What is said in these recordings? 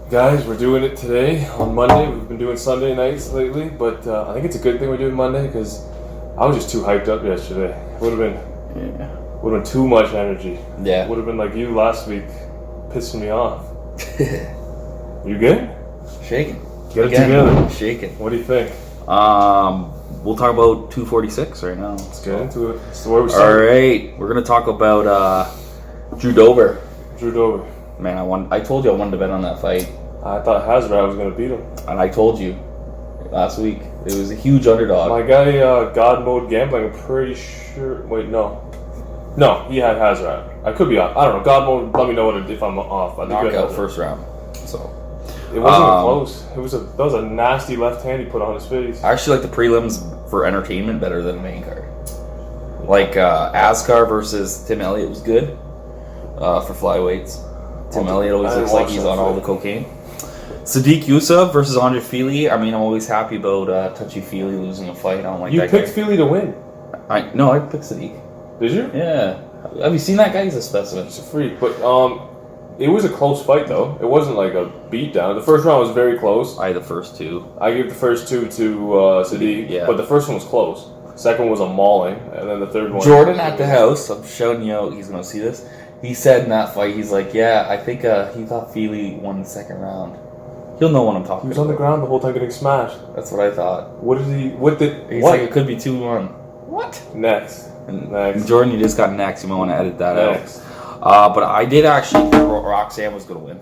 Guys, we're doing it today on Monday. We've been doing Sunday nights lately, but I think it's a good thing we're doing Monday because I was just too hyped up yesterday. Would have been too much energy. Yeah. Would have been like you last week, pissing me off. You good? Shaking. Get it together. Shaking. What do you think? We'll talk about 246 right now. Let's get into it. So where we All right, we're gonna talk about Drew Dober. Drew Dober. Man, I told you I wanted to bet on that fight. I thought Hazard was going to beat him. And I told you last week. It was a huge underdog. My guy, God Mode Gambling, I'm pretty sure. Wait, no. No, he had Hazard. I could be off. I don't know. God Mode, let me know if I'm off. I think knockout first round. So it wasn't close. That was a nasty left hand he put on his face. I actually like the prelims for entertainment better than the main card. Like Askar versus Tim Elliott was good for flyweights. Tim Elliott always looks like he's on all the cocaine. Sadiq Youssef versus Andre Fili. I mean, I'm always happy about Touchy-Feely losing a fight. I don't like that guy. You picked Fili to win. I picked Sadiq. Did you? Yeah. Have you seen that guy? He's a specimen. He's a freak. But it was a close fight, though. It wasn't like a beatdown. The first round was very close. I had the first two. I gave the first two to Sadiq. Yeah. But the first one was close. Second one was a mauling. And then the third one... Jordan at the house, I'm showing you out, he's going to see this. He said in that fight, he's like, yeah, I think he thought Fili won the second round. He'll know what I'm talking about. He was on the ground the whole time getting smashed. That's what I thought. He's like, it could be 2-1. What? Next. Jordan, you just got next. You might want to edit that out. But I did actually think Roxanne was going to win.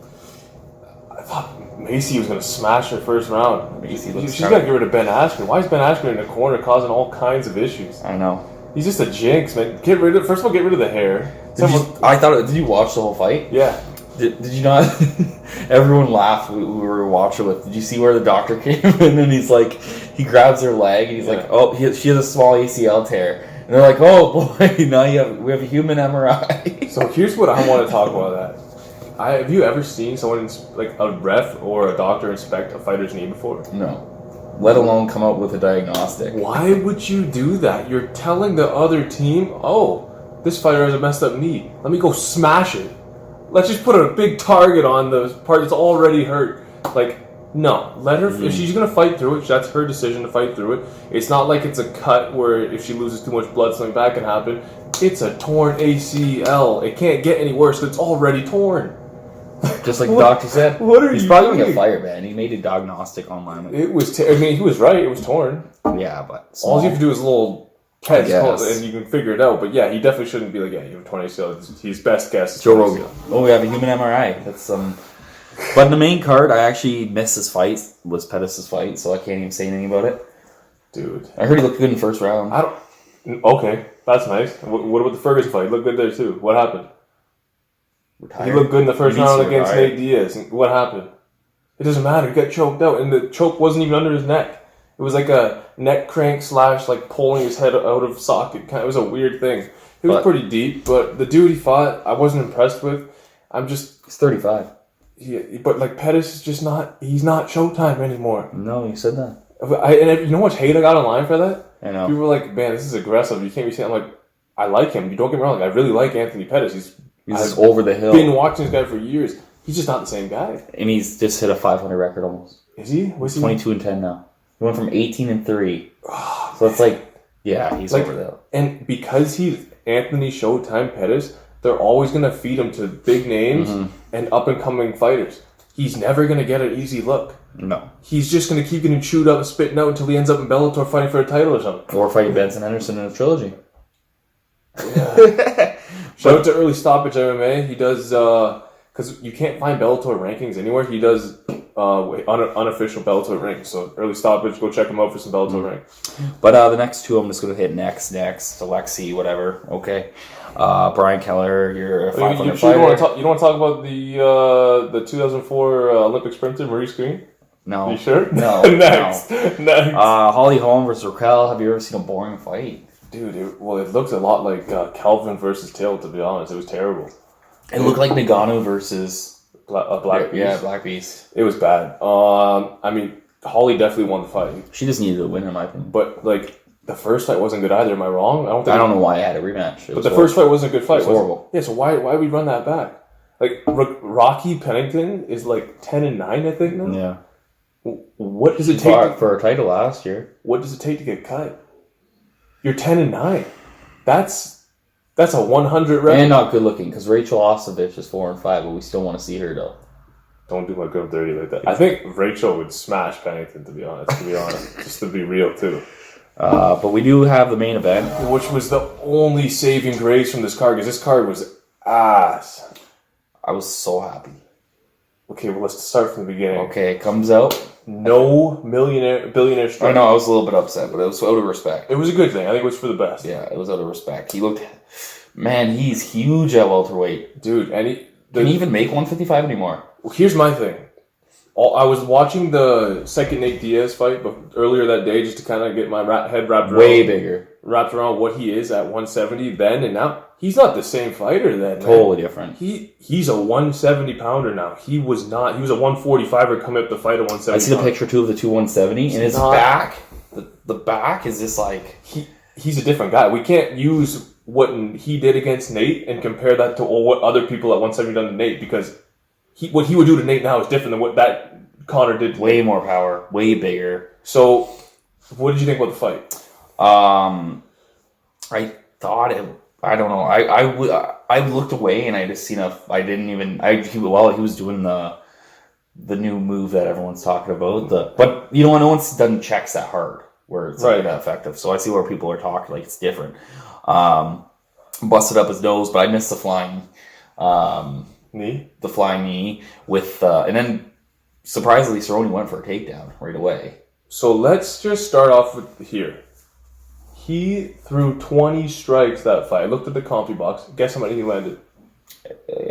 I thought Macy was going to smash her first round. She's got to get rid of Ben Askren. Why is Ben Askren in the corner causing all kinds of issues? I know. He's just a jinx, man. First of all, get rid of the hair. Did you watch the whole fight? Yeah. Did you not? Everyone laughed. We were watching it. Did you see where the doctor came in and he's like, he grabs her leg and he's like, oh, she has a small ACL tear. And they're like, oh boy, now we have a human MRI. So here's what I want to talk about that. Have you ever seen someone, like a ref or a doctor, inspect a fighter's knee before? No. Let alone come up with a diagnostic. Why would you do that? You're telling the other team, oh, this fighter has a messed up knee. Let me go smash it. Let's just put a big target on the part that's already hurt. Like, no. Let her... If she's going to fight through it, that's her decision to fight through it. It's not like it's a cut where if she loses too much blood, something bad can happen. It's a torn ACL. It can't get any worse. It's already torn. Just like the doctor said. He's probably going to get fired, man. He made a diagnostic online. It was... he was right. It was torn. Yeah, but... All you have to do is a little... test and you can figure it out, but yeah, he definitely shouldn't be like, yeah, you have 20 ACL. His best guess is Joe Rogan. Oh, we have a human MRI. That's But in the main card, I actually missed his fight. Was Pettis' fight, so I can't even say anything about it. Dude, I heard he looked good in the first round. Okay, that's nice. What about the Ferguson fight? He looked good there too. What happened? Retired. He looked good in the first round against Nate Diaz. What happened? It doesn't matter. He got choked out, and the choke wasn't even under his neck. It was like a neck crank / like pulling his head out of socket. It was a weird thing. It was pretty deep, but the dude he fought, I wasn't impressed with. He's 35. Yeah, but like Pettis is just not. He's not Showtime anymore. No, you said that. And you know how much hate I got online for that? I know. People were like, "Man, this is aggressive. You can't be saying." I'm like, I like him. You don't get me wrong. I really like Anthony Pettis. He's just over the hill. Been watching this guy for years. He's just not the same guy. And he's just hit a 500 record almost. Is he? He's 22-10 now. He went from 18-3. Oh, so it's like, yeah, he's over there. And because he's Anthony Showtime Pettis, they're always going to feed him to big names and up-and-coming fighters. He's never going to get an easy look. No. He's just going to keep getting chewed up and spitting out until he ends up in Bellator fighting for a title or something. Or fighting Benson Henderson in a trilogy. Yeah. Shout out to Early Stoppage MMA. He does... because you can't find Bellator rankings anywhere. He does unofficial Bellator rankings. So Early Stoppage, go check him out for some Bellator ranks. But the next two I'm just going to hit next. Alexi, whatever. Okay. Brian Keller, you're a 500 fighter. You don't want to talk about the 2004 Olympic sprinter, Maurice Green? No. You sure? No. Next. Holly Holm versus Raquel. Have you ever seen a boring fight? Dude, it looks a lot like Calvin versus Till, to be honest. It was terrible. It looked like Nagano versus Black Beast. Yeah, Black Beast. It was bad. I mean, Holly definitely won the fight. She just needed to win, in my opinion. But like the first fight wasn't good either. Am I wrong? I don't know why I had a rematch. But the first fight wasn't a good fight. It was horrible. Yeah. So why we run that back? Like Rocky Pennington is like 10-9, I think now. Yeah. What does it take for a title last year? What does it take to get cut? You're 10-9. That's a 100 record. And not good looking, because Rachel Ostovich is 4-5, but we still want to see her though. Don't do my girl dirty like that. I think Rachel would smash Pennington, to be honest. Just to be real too. But we do have the main event, which was the only saving grace from this card, because this card was ass. I was so happy. Okay, well, let's start from the beginning. Okay, it comes out. No billionaire I strike. know, I was a little bit upset, but it was out of respect. It was a good thing. I think it was for the best. Yeah, it was out of respect. He looked... Man, he's huge at welterweight. Dude, Can he even make 155 anymore? Well, here's my thing. I was watching the second Nate Diaz fight earlier that day just to kind of get my head wrapped around what he is at 170 then and now. He's not the same fighter then. Totally different. He's a 170 pounder now. He was not. He was a 145er coming up to fight at 170. I see the picture too of the 170 and his back. The back is just like he's a different guy. We can't use what he did against Nate and compare that to what other people at 170 done to Nate, because what he would do to Nate now is different than what that Conor did to way Nate. More power, way bigger. So, what did you think about the fight? I thought it. I don't know. I looked away and I just seen I didn't even. He was doing the new move that everyone's talking about. But you know, no one's done checks that hard where it's like that effective. So I see where people are talking like it's different. Busted up his nose, but I missed the flying knee. The flying knee with and then surprisingly Cerrone went for a takedown right away. So let's just start off with here. He threw 20 strikes that fight. I looked at the compy box. Guess how many he landed?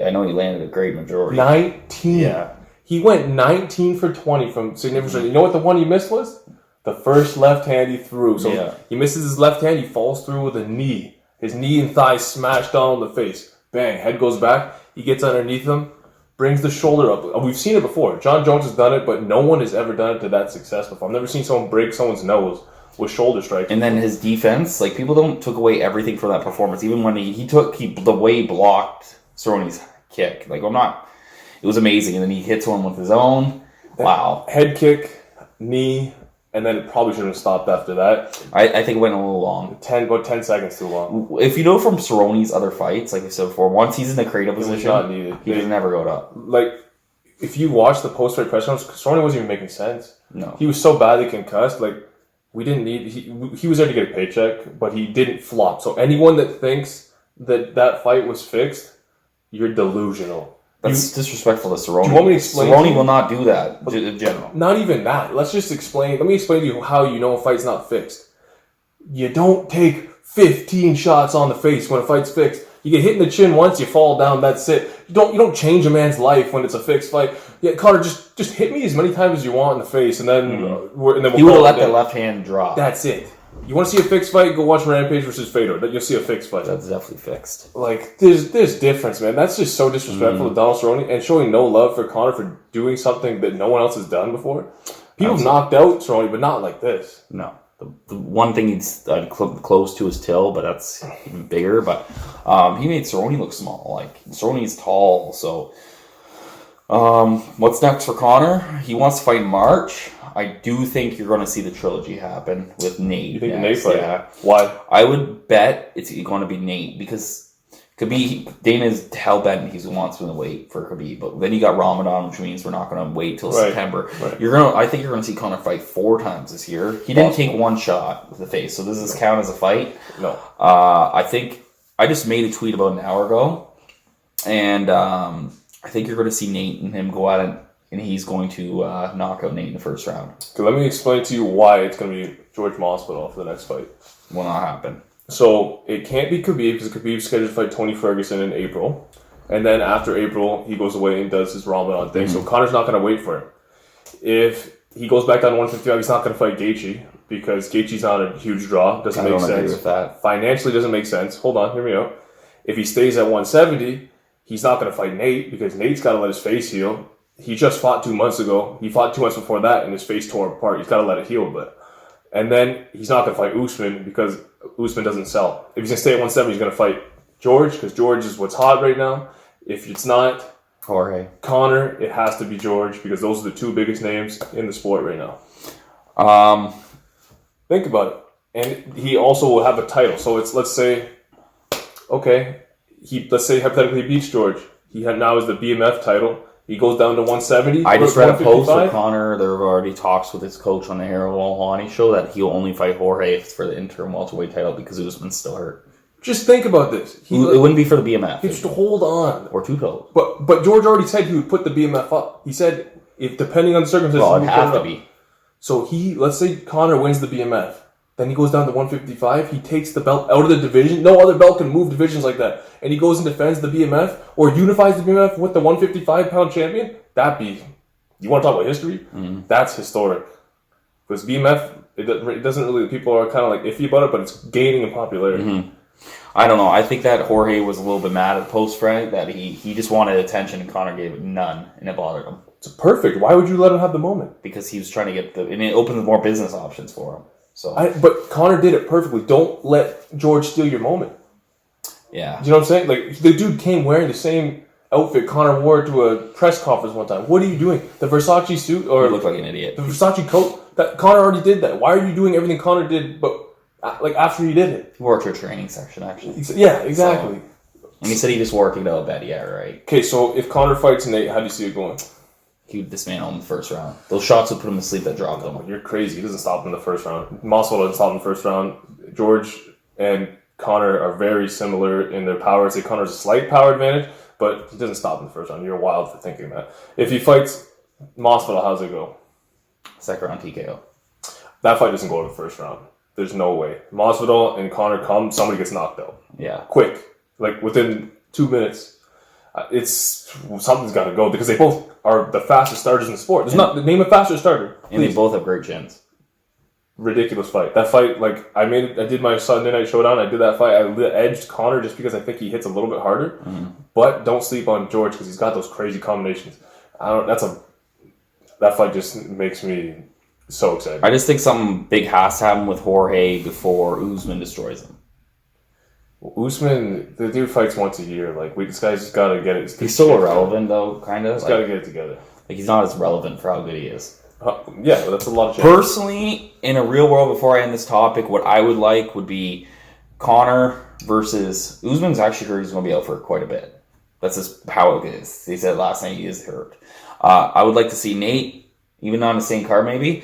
I know he landed a great majority. 19. Yeah. He went 19 for 20 from significant. You know what the one he missed was? The first left hand he threw. So he misses his left hand. He falls through with a knee. His knee and thigh smashed down on the face. Bang. Head goes back. He gets underneath him. Brings the shoulder up. We've seen it before. John Jones has done it, but no one has ever done it to that success before. I've never seen someone break someone's nose with shoulder strikes. And then his defense, like people took away everything from that performance. Even when he the way he blocked Cerrone's kick. Like it was amazing. And then he hits one with his own. Wow. Head kick, knee, and then it probably should have stopped after that. I think it went a little long. About 10 seconds too long. If you know from Cerrone's other fights, like we said before, once he's in the cradle position, not needed. He just never got up. Like, if you watch the post-fight press conference, Cerrone wasn't even making sense. No. He was so badly concussed, like, we didn't need... He was there to get a paycheck, but he didn't flop. So anyone that thinks that fight was fixed, you're delusional. That's disrespectful to Cerrone. Do you want me to explain? Cerrone will not do that in general. Not even that. Let me explain to you how you know a fight's not fixed. You don't take 15 shots on the face when a fight's fixed. You get hit in the chin once, you fall down, that's it. You don't change a man's life when it's a fixed fight. Yeah, Conor, just hit me as many times as you want in the face, and then we'll he would have let the left hand drop. That's it. You want to see a fixed fight? Go watch Rampage versus Fedor. You'll see a fixed fight. That's definitely fixed. Like, there's difference, man. That's just so disrespectful to Donald Cerrone and showing no love for Conor for doing something that no one else has done before. People have knocked out Cerrone, but not like this. No. The one thing he's close to is Till, but that's even bigger. But he made Cerrone look small. Like, Cerrone's tall, so... what's next for Conor? He wants to fight in March. I do think you're going to see the trilogy happen with Nate. You think the Nate fight? Yeah. Why? I would bet it's going to be Nate because Dana's hell-bent he wants to wait for Khabib. But then you got Ramadan, which means we're not going to wait till September. Right. I think you're going to see Conor fight 4 times this year. He didn't take one shot to the face, so does this count as a fight? No. I think I just made a tweet about an hour ago, and I think you're going to see Nate and him go at it, and he's going to knock out Nate in the first round. Okay, let me explain to you why it's going to be George Masvidal for the next fight. Will not happen. So, it can't be Khabib because Khabib's scheduled to fight Tony Ferguson in April. And then after April, he goes away and does his Ramadan thing. So, Conor's not going to wait for him. If he goes back down to 155, he's not going to fight Gaethje because Gaethje's not a huge draw. Doesn't make sense. I don't agree with that. Financially doesn't make sense. Hold on, hear me out. If he stays at 170, he's not going to fight Nate because Nate's got to let his face heal. He just fought 2 months ago. He fought 2 months before that and his face tore apart. He's got to let it heal a bit. And then he's not going to fight Usman because Usman doesn't sell. If he's going to stay at 170, he's going to fight George because George is what's hot right now. If it's not, Jorge. Conor, it has to be George because those are the two biggest names in the sport right now. Think about it. And he also will have a title. So it's, let's say hypothetically he beats George. He now has the BMF title. He goes down to 170. I just read a post with Conor. There were already talks with his coach on the Harold Walhani show that he'll only fight Jorge if it's for the interim welterweight title because Usman's still hurt. Just think about this. It wouldn't be for the BMF. Just hold on. Or two titles. But George already said he would put the BMF up. He said if depending on the circumstances, well, it'd have to be. So let's say Conor wins the BMF. Then he goes down to 155. He takes the belt out of the division. No other belt can move divisions like that. And he goes and defends the BMF or unifies the BMF with the 155-pound champion. You want to talk about history? Mm-hmm. That's historic. Because BMF, it doesn't really, people are kind of like iffy about it, but it's gaining in popularity. Mm-hmm. I don't know. I think that Jorge was a little bit mad at post-fight, that he just wanted attention and Conor gave it none, and it bothered him. It's perfect. Why would you let him have the moment? Because he was trying to get and it opened more business options for him. So, but Conor did it perfectly. Don't let George steal your moment. Yeah. Do you know what I'm saying? Like, the dude came wearing the same outfit Conor wore to a press conference one time. What are you doing? The Versace suit? Or you look like an idiot. The Versace coat? That Conor already did that. Why are you doing everything Conor did, but like after he did it? He wore it to a training section, actually. Yeah, exactly. So, and he said he just wore it to go to bed. Yeah, right. Okay, so if Conor fights Nate, how do you see it going? He would dismantle him in the first round. Those shots would put him to sleep that dropped him. You're crazy. He doesn't stop him in the first round. Masvidal doesn't stop him in the first round. George and Conor are very similar in their power. I'd say Conor's a slight power advantage, but he doesn't stop in the first round. You're wild for thinking that. If he fights Masvidal, how's it go? Second round TKO. That fight doesn't go to the first round. There's no way. Masvidal and Conor somebody gets knocked out. Yeah. Quick. Like within 2 minutes. Something's got to go because they both are the fastest starters in the sport. There's not name a faster starter. Please. And they both have great chins. Ridiculous fight. That fight, like I did my Sunday Night Showdown. I did that fight. I edged Conor just because I think he hits a little bit harder. Mm-hmm. But don't sleep on George because he's got those crazy combinations. That fight just makes me so excited. I just think something big has to happen with Jorge before Usman destroys him. Usman, the dude fights once a year. Like this guy's just got to get it. He's still irrelevant though, kind of. He's got to get it together. Like he's not as relevant for how good he is. Yeah, that's a lot of chances. Personally, in a real world, before I end this topic, what I would like would be Conor versus Usman's actually hurt. He's going to be out for quite a bit. That's just how it is. He said last night he is hurt. I would like to see Nate, even on the same card maybe.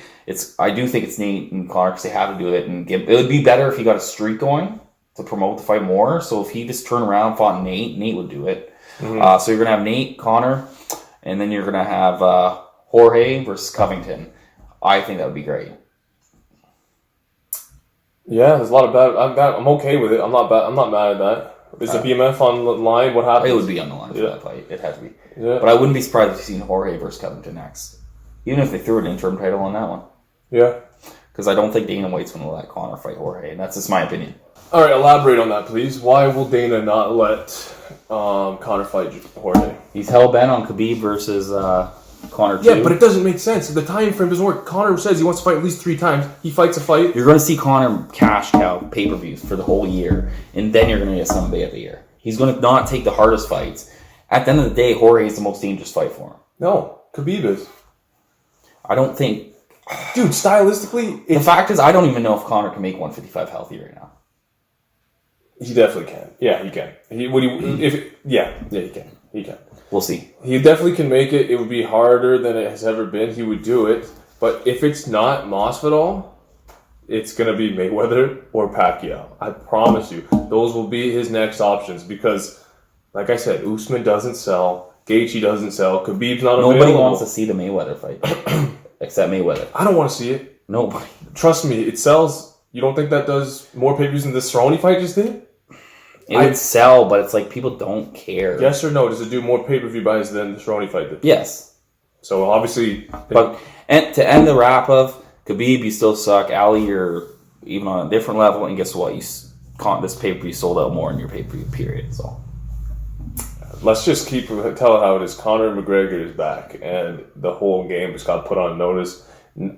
I do think it's Nate and Conor because they have to do it. It would be better if he got a streak going to promote the fight more. So if he just turned around and fought Nate would do it. Mm-hmm. So you're going to have Nate, Conor, and then you're going to have Jorge versus Covington. I think that would be great. Yeah, there's a lot of bad. I'm okay with it. I'm not mad at that. Is the BMF on the line? What happens? It would be on the line for that fight. It had to be. Yeah. But I wouldn't be surprised if you seen Jorge versus Covington next. Even if they threw an interim title on that one. Yeah. Because I don't think Dana White's going to let Conor fight Jorge, and that's just my opinion. All right, elaborate on that, please. Why will Dana not let Conor fight Jorge? He's hell-bent on Khabib versus Conor too. Yeah, but it doesn't make sense. The time frame doesn't work. Conor says he wants to fight at least 3 times. He fights a fight. You're going to see Conor cash cow pay-per-views for the whole year, and then you're going to get some big of the year. He's going to not take the hardest fights. At the end of the day, Jorge is the most dangerous fight for him. No, Khabib is. I don't think... Dude, stylistically... The fact is, I don't even know if Conor can make 155 healthy right now. He definitely can. Yeah, he can. He can. He can. We'll see. He definitely can make it. It would be harder than it has ever been. He would do it. But if it's not Masvidal, it's going to be Mayweather or Pacquiao. I promise you. Those will be his next options because, like I said, Usman doesn't sell. Gaethje doesn't sell. Khabib's not available. Nobody wants to see the Mayweather fight. Except Mayweather. I don't want to see it. Nobody. Trust me, it sells. You don't think that does more pay-per-views than this Cerrone fight just did? It would sell, but it's like people don't care. Yes or no? Does it do more pay-per-view buys than the Cerrone fight did? Yes. So obviously... But to end the wrap of, Khabib, you still suck. Ali, you're even on a different level. And guess what? This pay-per-view sold out more in your pay-per-view period. So let's just tell it how it is. Conor McGregor is back, and the whole game just got put on notice.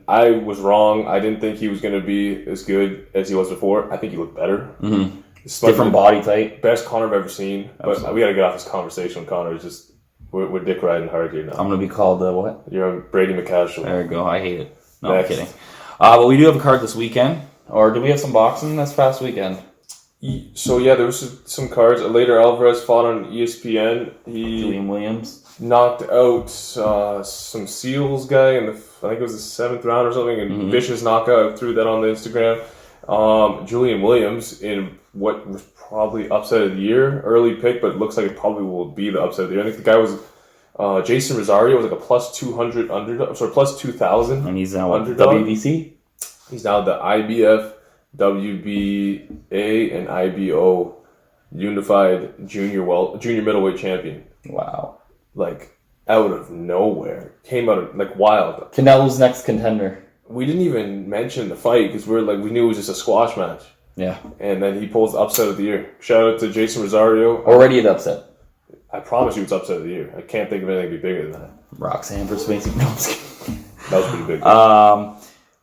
I was wrong. I didn't think he was going to be as good as he was before. I think he looked better. Mm-hmm. Different body type. Best Conor I've ever seen. But we got to get off this conversation with Conor. It's just We're dick riding hard here now. I'm gonna be called what? You're Brady McCashel. There we go. I hate it. No, Next. I'm kidding. But we do have a card this weekend. Or do we have some boxing this past weekend? So yeah, there was some cards. Later, Alvarez fought on ESPN. He Julian Williams knocked out some Seals guy in I think it was the 7th round or something, and vicious knockout. I threw that on the Instagram. Julian Williams in what was probably upset of the year, early pick, but it looks like it probably will be the upset of the year. I think the guy was Jason Rosario was like a plus 200 underdog, sorry, plus 2,000, and he's now underdog. WBC. He's now the IBF, WBA, and IBO unified junior middleweight champion. Wow. Like, out of nowhere. Came out of, like, wild. Canelo's next contender. We didn't even mention the fight because we knew it was just a squash match. Yeah. And then he pulls the upset of the year. Shout out to Jason Rosario. Already an upset. I promise you it's upset of the year. I can't think of anything to be bigger than that. Roxanne versus Macy. No, I'm just kidding. That was pretty big.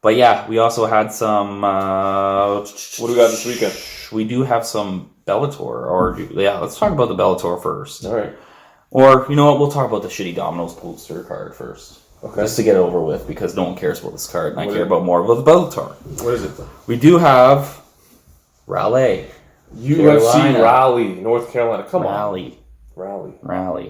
But yeah, we also had some... what do we got this weekend? We do have some Bellator. Let's talk about the Bellator first. All right. Or, you know what, we'll talk about the shitty Domino's poster card first. Okay. Just to get it over with, because no one cares about this card, and I care about more about the Bellator. What is it? We do have Raleigh. UFC Raleigh, North Carolina. Come on. Raleigh.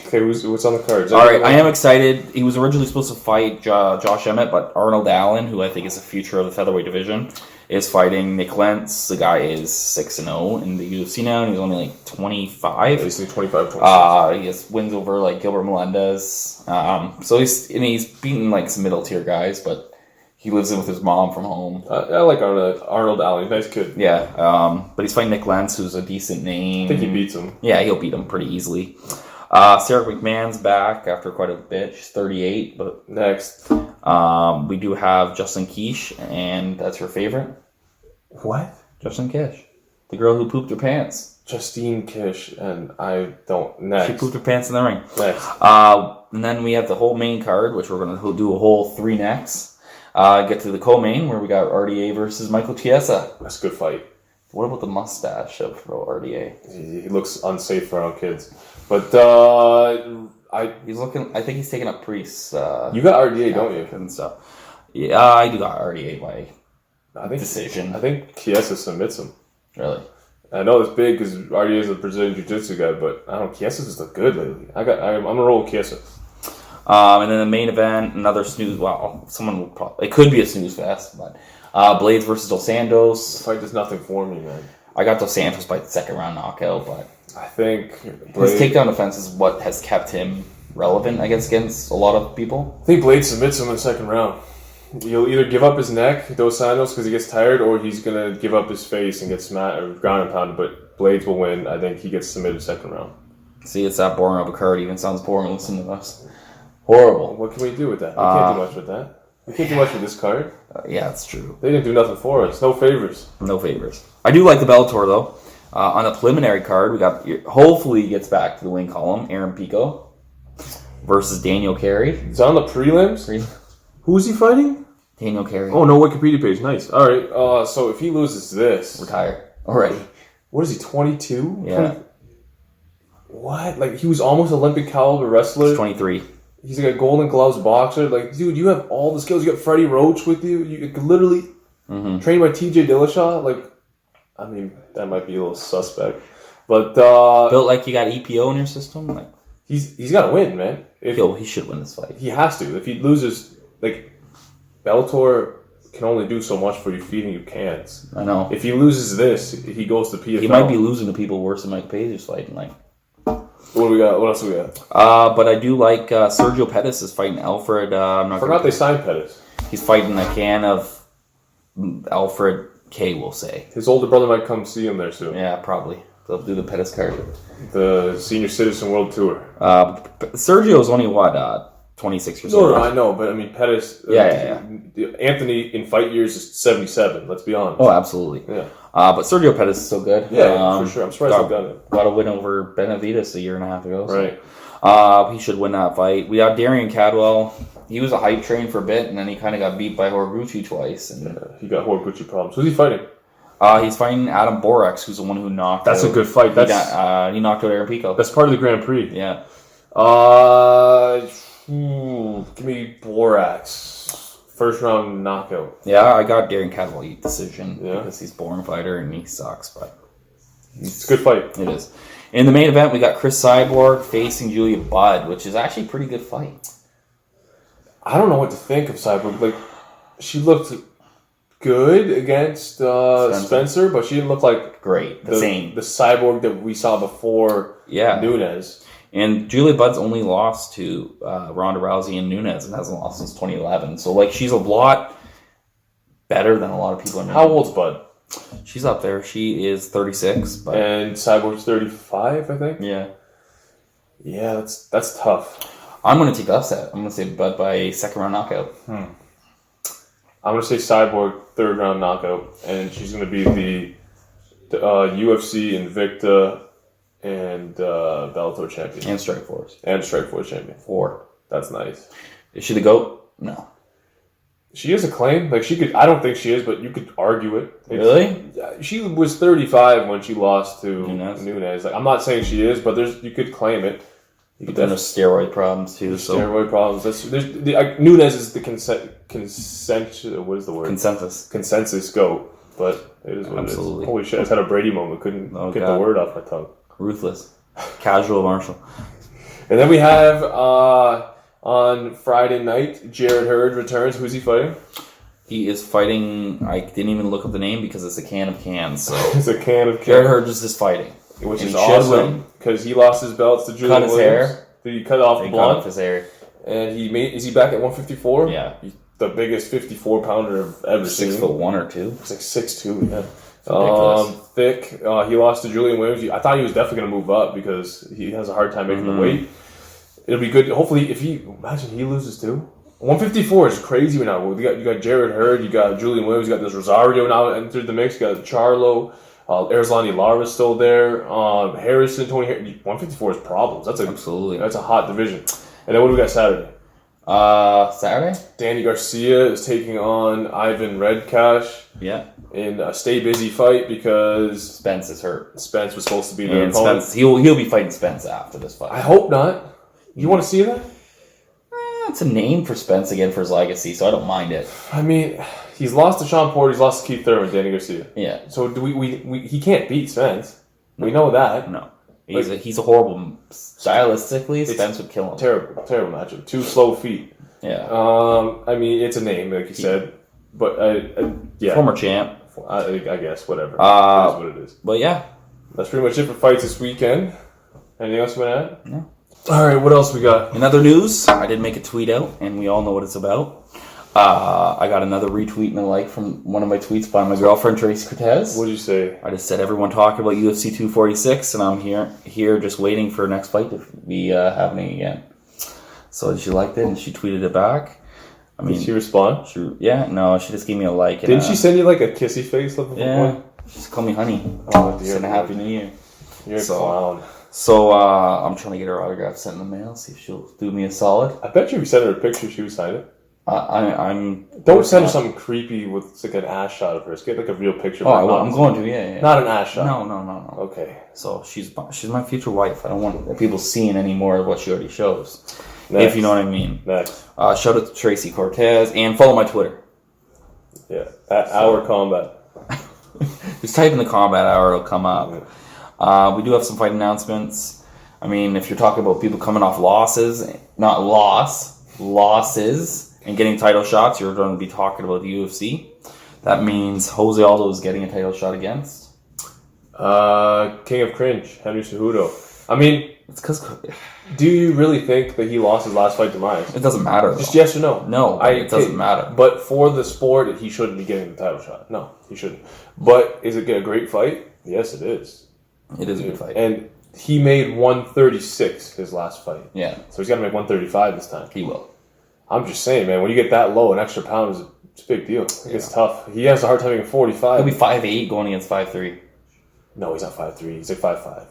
Okay, what's on the cards? All right, I am excited. He was originally supposed to fight Josh Emmett, but Arnold Allen, who I think is the future of the featherweight division, is fighting Nick Lentz. The guy is 6-0 in the UFC now, and he's only like 25. He's 25, 26. He has wins over like Gilbert Melendez. So he's beaten like some middle tier guys, but he lives in with his mom from home. I like Arnold Allen. Nice kid. Yeah, but he's fighting Nick Lentz, who's a decent name. I think he beats him. Yeah, he'll beat him pretty easily. Sarah McMahon's back after quite a bit. She's 38, but next. We do have Justin Kish, and that's her favorite. What? Justin Kish. The girl who pooped her pants. Justine Kish, and I don't... Next. She pooped her pants in the ring. Next. And then we have the whole main card, which we're going to do a whole 3 next. Get to the co-main, where we got RDA versus Michael Chiesa. That's a good fight. What about the mustache of RDA? He looks unsafe around kids. But, he's looking... I think he's taking up Cris. You got RDA, don't you? And stuff. Yeah, I do got RDA by decision. I think Chiesa submits him. Really? I know it's big because RDA is a Brazilian Jiu-Jitsu guy, but I don't know, Chiesa's just look good lately. I'm gonna roll with Chiesa. And then the main event, another snooze. Well, someone will probably... It could be a snooze fest, but... Blades versus Dos Santos. The fight does nothing for me, man. I got Dos Santos by the 2nd round knockout, but... I think... His takedown defense is what has kept him relevant, I guess, against a lot of people. I think Blade submits him in the 2nd round. He'll either give up his neck, Dos Santos, because he gets tired, or he's going to give up his face and get smacked or ground and pounded, but Blades will win. I think he gets submitted 2nd round. See, it's that boring of a card. Even sounds boring listening to us. Horrible. What can we do with that? We can't do much with that. We can't do much with this card. Yeah, it's true. They didn't do nothing for us. No favors. No favors. I do like the Bellator, though. On the preliminary card, we got... Hopefully he gets back to the win column. Aaron Pico versus Daniel Carey. It's on the prelims? Who's he fighting? Daniel Carey. Oh, no Wikipedia page. Nice. All right. So if he loses this... Retire. Already. What is he, 22? Yeah. 20... What? Like, he was almost Olympic caliber wrestler? He's 23. He's like a Golden Gloves boxer. Like, dude, you have all the skills. You got Freddie Roach with you. You could literally train by TJ Dillashaw. Like, I mean, that might be a little suspect. But, built like you got EPO in your system? Like, he's got to win, man. he should win this fight. He has to. If he loses, like, Bellator can only do so much for you feeding you cans. I know. If he loses this, he goes to PFL. He might be losing to people worse than Mike Pazer's fighting. Like, what do we got? What else do we got? But I do like Sergio Pettis is fighting Alfred. Forgot they signed Pettis. He's fighting a can of Alfred K. We'll say his older brother might come see him there soon. Yeah, probably. They'll do the Pettis card. The Senior Citizen World Tour. Sergio's only 26 years old. No, I know, but I mean Pettis. Yeah. Anthony in fight years is 77. Let's be honest. Oh, absolutely. Yeah. But Sergio Pettis is so good. Yeah, for sure. I'm surprised they've done it. Got a win over Benavidez a year and a half ago. So. Right. He should win that fight. We got Darian Cadwell. He was a hype train for a bit, and then he kind of got beat by Horiguchi twice. And he got Horiguchi problems. Who's he fighting? He's fighting Adam Borax, who's the one who knocked. That's out, a good fight. He knocked out Aaron Pico. That's part of the Grand Prix. Yeah. Give me Borax. First round knockout. Yeah, I got Darren Cavalier decision Yeah. because he's a boring fighter and he sucks, but It's a good fight. it is. In the main event, we got Cris Cyborg facing Julia Budd, which is actually a pretty good fight. I don't know what to think of Cyborg. Like, she looked good against Spencer, but she didn't look like Great. The same. the Cyborg that we saw before Nunes. And Julia Budd's only lost to Ronda Rousey and Nunes and hasn't lost since 2011. So, like, she's a lot better than a lot of people are. How old's Bud? She's up there. She is 36. But And Cyborg's 35, I think? yeah. Yeah, that's tough. I'm going to take the upset. I'm going to say Bud by second round knockout. I'm going to say Cyborg, third round knockout. And she's going to be the UFC Invicta and Bellator champion. And Strikeforce. And Strikeforce champion. 4. That's nice. Is she the GOAT? No. She has a claim. Like, she could. I don't think she is, but you could argue it. Really? She was 35 when she lost to Nunes. Like, I'm not saying she is, but you could claim it. But then there's steroid problems too. So steroid problems. Nunes is the what is the word? Consensus GOAT. But it is what Absolutely. it is. Holy shit! I just had a Brady moment. Couldn't get the word off my tongue. Ruthless. Casual Marshall. And then we have on Friday night, Jarrett Hurd returns. Who's he fighting? He is fighting. I didn't even look up the name because it's a can of cans. So It's a can of Jarrett Hurd is just fighting, which and is he should awesome win. because he lost his belts to Julian Cut his Williams. hair. He cut off the Cut blonde. off his hair. And is he back at 154? Yeah. He's the biggest 54-pounder I've ever seen. 6'1" or 2. He's like 6'2", yeah. Ridiculous. Thick. He lost to Julian Williams. I thought he was definitely going to move up because he has a hard time making the weight. It'll be good. Hopefully, imagine he loses too. 154 is crazy right now. You got Jarrett Hurd, you got Julian Williams, you got this Rosario now entered the mix, you got Charlo, Erzlani Lara's still there, Harrison, Tony Harrison. 154 is problems. Absolutely. That's a hot division. And then what do we got Saturday? Saturday? Danny Garcia is taking on Ivan Redkack Yeah. in a stay busy fight because Spence is hurt. Spence was supposed to be their And opponent. Spence, he'll be fighting Spence after this fight. I hope not. You want to see that? It's a name for Spence again for his legacy, so I don't mind it. I mean, he's lost to Sean Porter, he's lost to Keith Thurman, Danny Garcia. Yeah. So do we he can't beat Spence. We know that. No. He's a horrible... Stylistically, Spence would kill him. Terrible matchup. 2 slow feet. Yeah. I mean, it's a name, like you said. But, yeah. Former champ. I guess, whatever. It is what it is. But yeah. That's pretty much it for fights this weekend. Anything else you want to add? No. All right, what else we got? In other news, I did make a tweet out, and we all know what it's about. I got another retweet and a like from one of my tweets by my girlfriend, Tracy Cortez. What did you say? I just said everyone talking about UFC 246, and I'm here just waiting for next fight to be happening again. So she liked it, and she tweeted it back. I mean, did she respond? She just gave me a like. Didn't she send you like a kissy face? Yeah, she just called me honey. Oh dear. Said a happy new year. You're a clown. So I'm trying to get her autograph sent in the mail. See if she'll do me a solid. I bet you if you sent her a picture, she would sign it. I'm. Don't send her something creepy with like an ass shot of hers. Get like a real picture. Oh, I'm going to. Yeah. Not an ass shot. No. Okay. So she's my future wife. I don't want people seeing any more of what she already shows. Next. If you know what I mean. Next. Shout out to Tracy Cortez and follow my Twitter. Yeah. At Our Combat. Just type in the Combat Hour, it'll come up. We do have some fight announcements. I mean, if you're talking about people coming off losses, losses, and getting title shots, you're going to be talking about the UFC. That means Jose Aldo is getting a title shot against King of Cringe, Henry Cejudo. I mean, it's because do you really think that he lost his last fight to Myers? It doesn't matter. Though. Just yes or no? No, it doesn't matter. But for the sport, he shouldn't be getting the title shot. No, he shouldn't. But is it a great fight? Yes, it is. It is a good fight. And he made 136 his last fight. Yeah. So he's got to make 135 this time. He will. I'm just saying, man, when you get that low, an extra pound is a big deal. It's tough. He has a hard time making 45. He'll be 5'8" going against 5'3". No, he's not 5'3". He's like 5'5".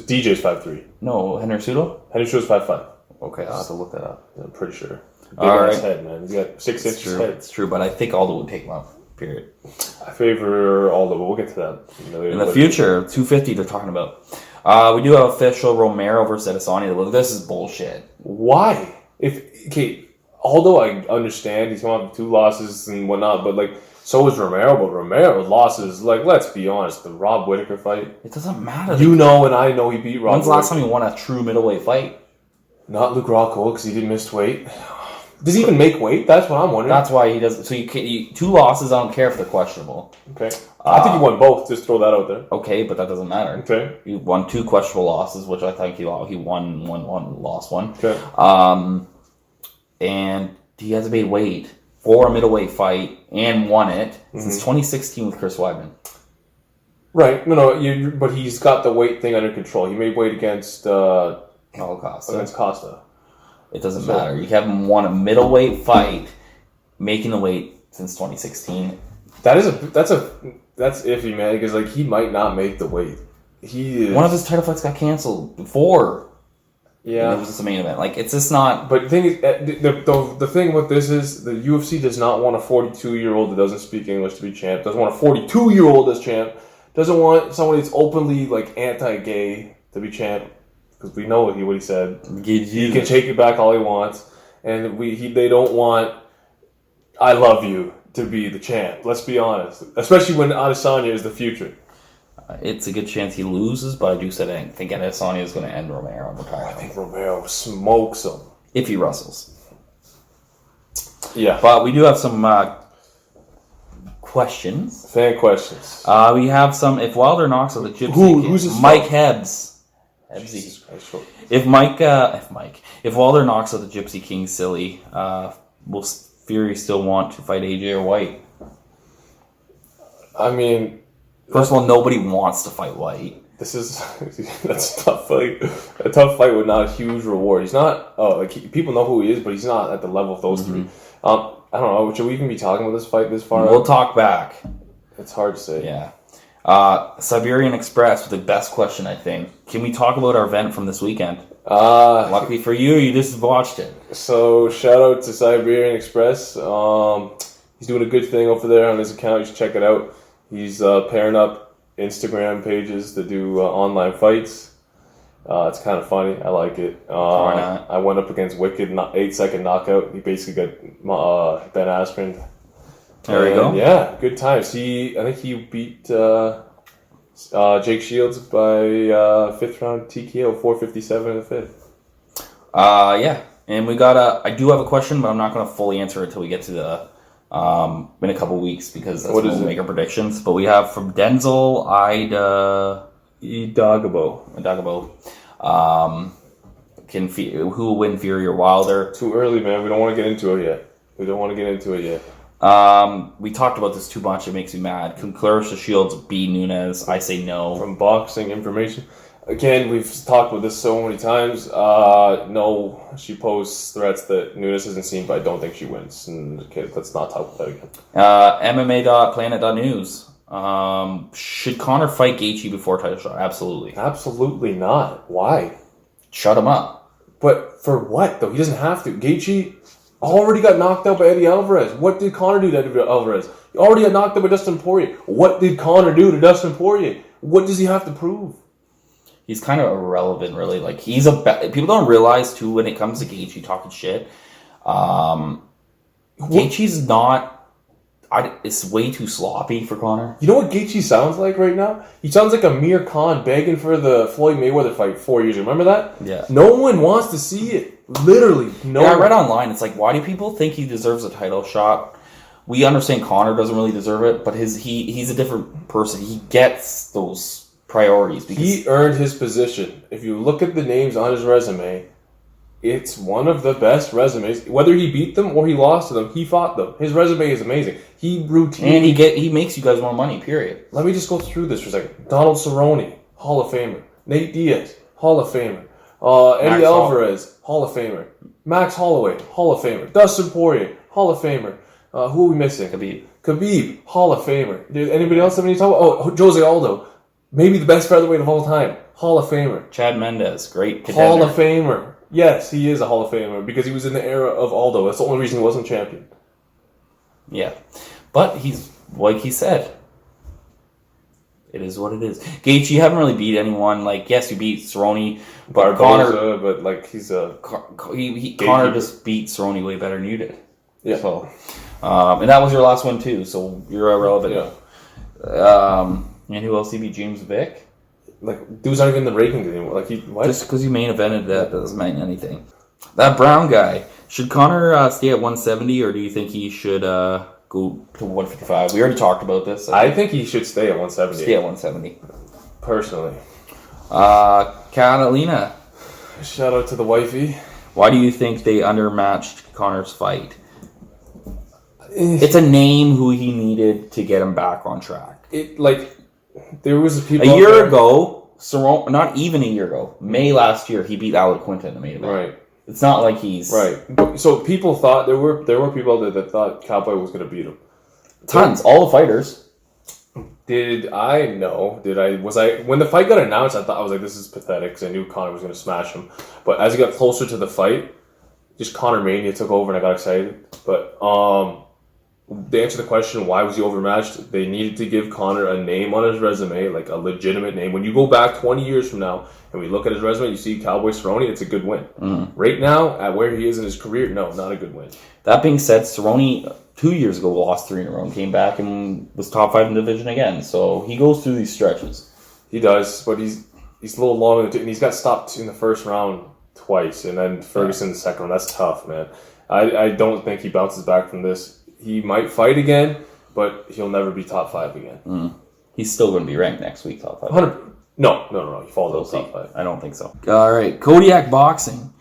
DJ's 5'3". No, Henry Cejudo? Henry Cejudo's 5'5". Okay, I'll have to look that up. I'm pretty sure. Big All on his right. head, man. He's got 6 inches head. It's true, but I think Aldo would take him out. period. I favor Aldo, but we'll get to that. In the future, 250 they're talking about. We do have official Romero versus Adesanya. Look, this is bullshit. Why? Aldo, I understand he's coming off of 2 losses and whatnot, but like, so is Romero. But Romero's losses, like, let's be honest, the Rob Whittaker fight. It doesn't matter. You know, and I know he beat Rob. When's the last time he won a true middleweight fight? Not Luke Rockhold because he didn't miss weight. Does he even make weight? That's what I'm wondering. That's why he doesn't. So you 2 losses. I don't care if they're questionable. Okay. I think he won both. Just throw that out there. Okay, but that doesn't matter. Okay. He won 2 questionable losses, which I think he won one, lost one. Okay. And he hasn't made weight for a middleweight fight and won it since 2016 with Chris Weidman. Right. No. But he's got the weight thing under control. He made weight against Costa. Against Costa. It doesn't matter. You haven't won a middleweight fight, making the weight since 2016. That's iffy, man. Because like he might not make the weight. He is one of his title fights got canceled before. Yeah, it was just a main event. Like it's just not. But the thing is, the thing with this is the UFC does not want a 42-year-old that doesn't speak English to be champ. Doesn't want a 42-year-old as champ. Doesn't want somebody that's openly like anti-gay to be champ. Because we know what he said. He can take it back all he wants, and they don't want "I love you" to be the champ. Let's be honest, especially when Adesanya is the future. It's a good chance he loses, but I do say I think Adesanya is going to end Romero on retirement. I think Romero smokes him if he wrestles. Yeah, but we do have some questions. Fan questions. We have some. If Wilder knocks out the Gypsy, who's his Mike Hebs. If Wilder knocks out the Gypsy King silly, will Fury still want to fight AJ or White? I mean, first of all, nobody wants to fight White. That's a tough fight. A tough fight with not a huge reward. He's not. People know who he is, but he's not at the level of those 3. I don't know. Should we even be talking about this fight this far? We'll talk back. It's hard to say. Yeah. Siberian Express with the best question, I think. Can we talk about our event from this weekend? Luckily for you just watched it. So, shout out to Siberian Express. He's doing a good thing over there on his account. You should check it out. He's pairing up Instagram pages to do online fights. It's kind of funny. I like it. Why not? I went up against Wicked, 8-second knockout. He basically got Ben Askren. There you go. Yeah, good times. I think he beat Jake Shields by 5th round TKO, 4:57 in the 5th. Yeah. And we got I do have a question, but I'm not going to fully answer it until we get to the in a couple weeks because that's when we'll make our predictions. But we have from Denzel Idagabo. Who will win, Fury or Wilder? Too early, man. We don't want to get into it yet. We talked about this too much. It makes me mad. Can Clarissa Shields beat Nunes? I say no. From boxing information. Again, we've talked about this so many times. No, she posed threats that Nunes hasn't seen, but I don't think she wins. And okay, let's not talk about that again. MMA.planet.news. Should Conor fight Gaethje before title shot? Absolutely. Absolutely not. Why? Shut him up. But for what, though? He doesn't have to. Gaethje already got knocked out by Eddie Alvarez. What did Conor do to Eddie Alvarez? He already got knocked out by Dustin Poirier. What did Conor do to Dustin Poirier? What does he have to prove? He's kind of irrelevant, really. Like he's people don't realize too when it comes to Gaethje talking shit. Gaethje's not. It's way too sloppy for Conor. You know what Gaethje sounds like right now? He sounds like Amir Khan begging for the Floyd Mayweather fight 4 years ago. Remember that? Yeah. No one wants to see it. Literally, no one. I read online, it's like, why do people think he deserves a title shot? We understand Conor doesn't really deserve it, but he's a different person. He gets those priorities. Because he earned his position. If you look at the names on his resume, it's one of the best resumes. Whether he beat them or he lost to them, he fought them. His resume is amazing. He routinely... And he makes you guys more money, period. Let me just go through this for a second. Donald Cerrone, Hall of Famer. Nate Diaz, Hall of Famer. Eddie Alvarez, Hall of Famer. Max Holloway, Hall of Famer. Dustin Poirier, Hall of Famer. Who are we missing? Khabib, Hall of Famer. Did anybody else have any talk? Oh, Jose Aldo. Maybe the best featherweight of all time. Hall of Famer. Chad Mendes, great contender. Hall of Famer. Yes, he is a Hall of Famer because he was in the era of Aldo. That's the only reason he wasn't champion. Yeah. But he's like he said, it is what it is. Gaethje, you haven't really beat anyone. Like, yes, you beat Cerrone, but Conor, but like he's a Conor just beat Cerrone way better than you did. Yeah. So, and that was your last one too. So you're irrelevant. Yeah. And who else? He beat James Vick. Like, dude's not even in the rankings anymore. Like, Just because you main evented that doesn't mean anything. That Brown guy, should Conor stay at 170, or do you think he should go to 155? We already talked about this. I think he should stay at 170. Stay at 170. Personally. Catalina. Shout out to the wifey. Why do you think they undermatched Conor's fight? It's a name who he needed to get him back on track. There was people a year ago, Cerrone, not even a year ago, May last year, he beat Alex Quinta in the main event. Right. It's not like he's right. So people thought there were people that thought Cowboy was going to beat him. Tons, all the fighters. Did I know? When the fight got announced? I was like, this is pathetic because I knew Conor was going to smash him. But as he got closer to the fight, just Conor mania took over and I got excited. But to answer the question, why was he overmatched? They needed to give Conor a name on his resume, like a legitimate name. When you go back 20 years from now and we look at his resume, you see Cowboy Cerrone, it's a good win. Mm-hmm. Right now, at where he is in his career, no, not a good win. That being said, Cerrone 2 years ago lost 3 in a row and came back and was top 5 in the division again. So he goes through these stretches. He does, but he's a little long, and he's got stopped in the first round twice, and then Ferguson in the second round. That's tough, man. I don't think he bounces back from this. He might fight again, but he'll never be top 5 again. Mm. He's still going to be ranked next week, top 5. 100. No. He falls out top 5. I don't think so. All right, Kodiak Boxing.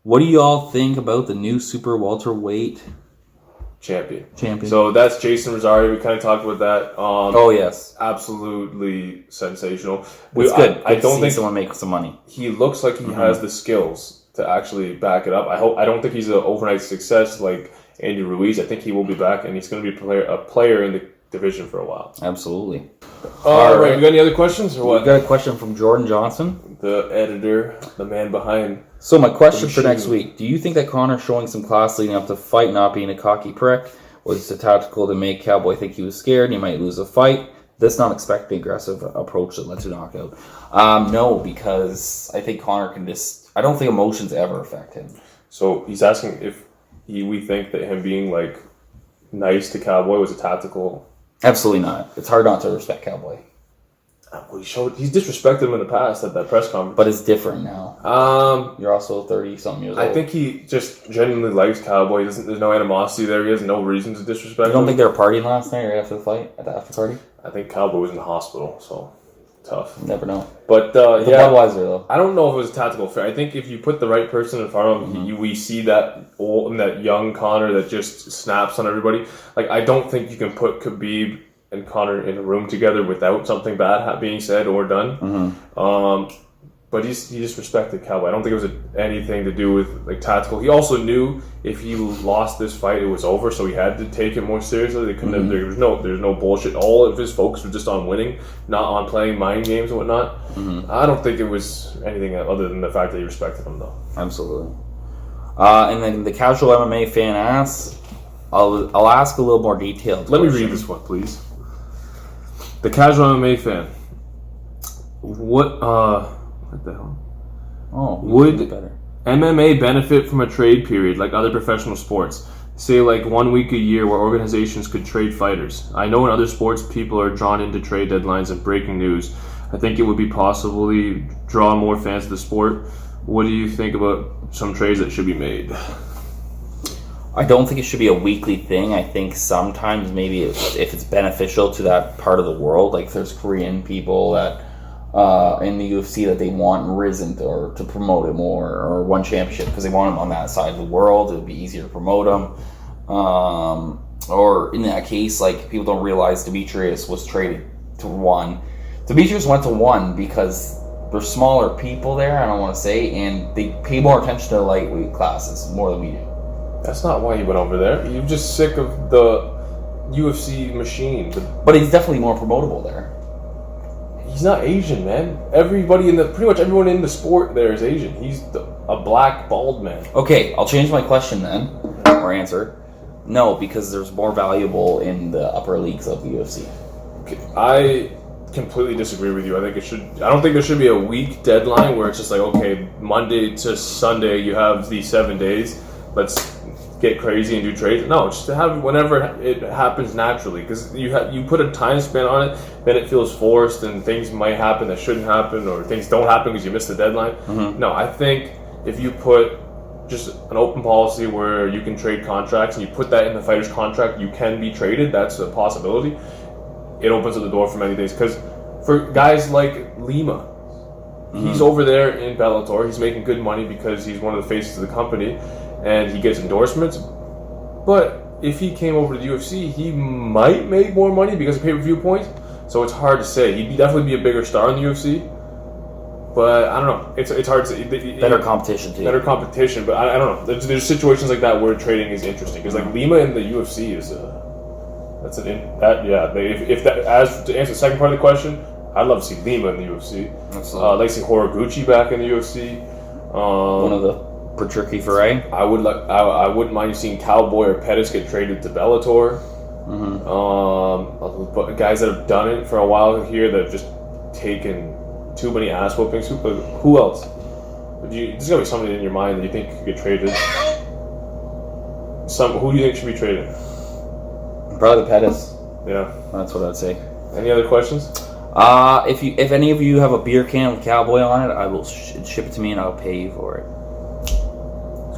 What do you all think about the new super welterweight champion? So that's Jason Rosario. We kind of talked about that. Oh yes, absolutely sensational. It's good. I don't think someone makes some money. He looks like he has the skills to actually back it up. I don't think he's an overnight success like Andy Ruiz. I think he will be back, and he's going to be a player in the division for a while. Absolutely. All right. You got any other questions or what? We got a question from Jordan Johnson, the editor, the man behind. So my question for next week: do you think that Conor showing some class leading up to the fight, not being a cocky prick, was it tactical to make Cowboy think he was scared, he might lose a fight? This not expect the aggressive approach that led to knockout. No, because I think Conor can just. I don't think emotions ever affect him. So he's asking if we think that him being like nice to Cowboy was a tactical. Absolutely not. It's hard not to respect Cowboy. Well, he's disrespected him in the past at that press conference. But it's different now. You're also 30-something years old. I think he just genuinely likes Cowboy. There's no animosity there. He has no reason to disrespect him. You don't think they were partying last night right after the fight? At the after party? I think Cowboy was in the hospital, so tough. Never know. But Budweiser, though. I don't know if it was a tactical affair. I think if you put the right person in front of him, we see that young Conor that just snaps on everybody. Like, I don't think you can put Khabib and Conor in a room together without something bad being said or done. But he just respected Cowboy. I don't think it was anything to do with like tactical. He also knew if he lost this fight, it was over, so he had to take it more seriously. They couldn't have, there's no bullshit. All of his focus was just on winning, not on playing mind games and whatnot. I don't think it was anything other than the fact that he respected him, though. Absolutely. And then the casual MMA fan asks, I'll ask a little more detailed. Let me read this one, please. The casual MMA fan. What the hell? Oh, would MMA benefit from a trade period like other professional sports? Say like 1 week a year where organizations could trade fighters. I know in other sports people are drawn into trade deadlines and breaking news. I think it would be possibly draw more fans to the sport. What do you think about some trades that should be made? I don't think it should be a weekly thing. I think sometimes maybe if it's beneficial to that part of the world, like there's Korean people that in the UFC that they want risen or to promote it more or won championship because they want him on that side of the world. It would be easier to promote him. Or in that case, like people don't realize Demetrius was traded to 1. Demetrius went to 1 because there's smaller people there, I don't want to say, and they pay more attention to the lightweight classes more than we do. That's not why he went over there. You're just sick of the UFC machine. But he's definitely more promotable there. He's not Asian, man. Pretty much everyone in the sport there is Asian. He's a black, bald man. Okay, I'll change my question then, or answer. No, because there's more valuable in the upper leagues of the UFC. I completely disagree with you. I don't think there should be a week deadline where it's just like, okay, Monday to Sunday you have these 7 days. Let's get crazy and do trades. No, just to have whenever it happens naturally, because you put a time span on it, then it feels forced and things might happen that shouldn't happen, or things don't happen because you missed the deadline. No, I think if you put just an open policy where you can trade contracts and you put that in the fighter's contract, you can be traded. That's a possibility. It opens up the door for many days, because for guys like Lima, he's over there in Bellator. He's making good money because he's one of the faces of the company and he gets endorsements. But if he came over to the UFC, he might make more money because of pay-per-view points. So it's hard to say. He'd definitely be a bigger star in the UFC. But I don't know. It's hard to say. Better competition, too. Better competition, but I don't know. There's situations like that where trading is interesting, because like Lima in the UFC is to answer the second part of the question, I'd love to see Lima in the UFC. I'd like to see Horiguchi back in the UFC. One of the Patricky Ferre. I wouldn't mind seeing Cowboy or Pettis get traded to Bellator. But guys that have done it for a while here that have just taken too many ass whoopings. Who else? There's gotta be somebody in your mind that you think could get traded. Who do you think should be traded? Probably the Pettis. Yeah, that's what I'd say. Any other questions? If any of you have a beer can with Cowboy on it, I will ship it to me and I'll pay you for it.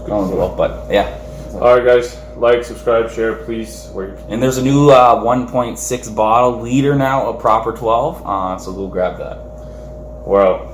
But yeah. All right, guys, like, subscribe, share, please. And there's a new 1.6 bottle liter now of Proper 12, so go grab that. We're out.